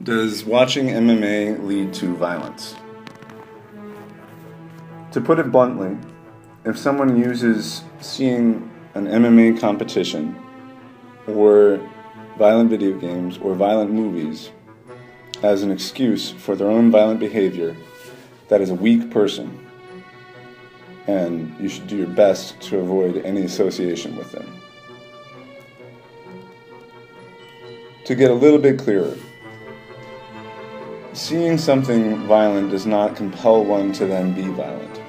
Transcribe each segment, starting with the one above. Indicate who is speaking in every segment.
Speaker 1: Does watching MMA lead to violence? To put it bluntly, if someone uses seeing an MMA competition or violent video games or violent movies as an excuse for their own violent behavior, that is a weak person, and you should do your best to avoid any association with them. To get a little bit clearer, seeing something violent does not compel one to then be violent.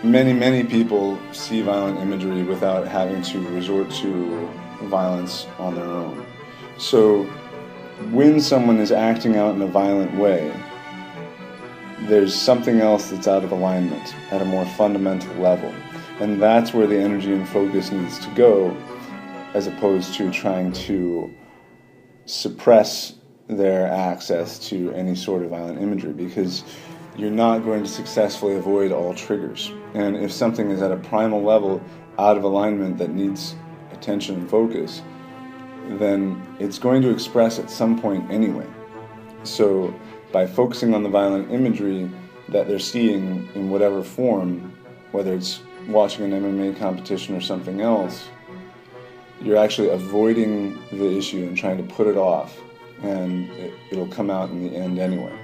Speaker 1: Many people see violent imagery without having to resort to violence on their own. So when someone is acting out in a violent way, there's something else that's out of alignment at a more fundamental level. And that's where the energy and focus needs to go, as opposed to trying to suppress their access to any sort of violent imagery, because you're not going to successfully avoid all triggers. And if something is at a primal level out of alignment that needs attention and focus, then it's going to express at some point anyway. So by focusing on the violent imagery that they're seeing in whatever form, whether it's watching an MMA competition or something else, you're actually avoiding the issue and trying to put it off, and it'll come out in the end anyway.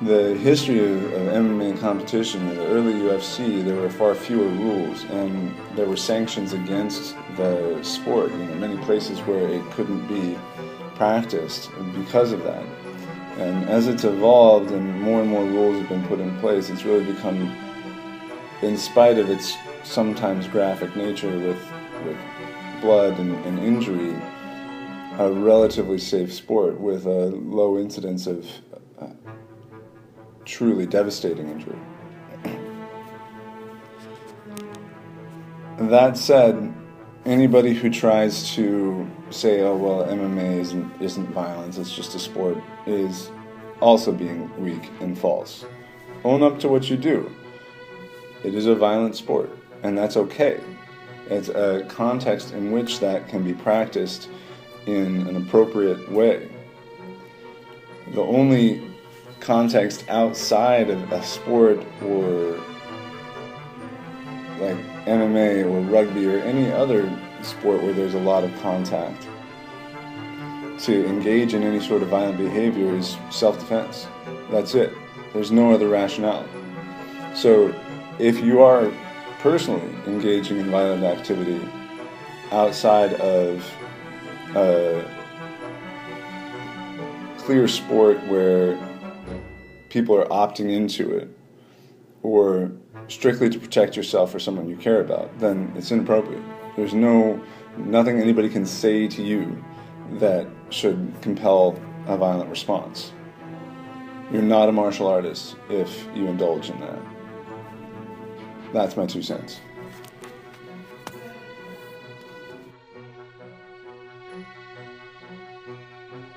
Speaker 1: The history of MMA competition, in the early UFC, there were far fewer rules, and there were sanctions against the sport. Many places where it couldn't be practiced because of that. And as it's evolved and more rules have been put in place, it's really become, in spite of its sometimes graphic nature with blood and injury, a relatively safe sport with a low incidence of truly devastating injury. That said, anybody who tries to say, oh well, MMA isn't violence, it's just a sport, is also being weak and false. Own up to what you do. It is a violent sport, and that's okay. It's a context in which that can be practiced in an appropriate way. The only context outside of a sport or like MMA or rugby or any other sport where there's a lot of contact to engage in any sort of violent behavior is self-defense. That's it. There's no other rationale. So if you are personally engaging in violent activity outside of a clear sport where people are opting into it, or strictly to protect yourself or someone you care about, then it's inappropriate. There's nothing anybody can say to you that should compel a violent response. You're not a martial artist if you indulge in that. That's my 2 cents.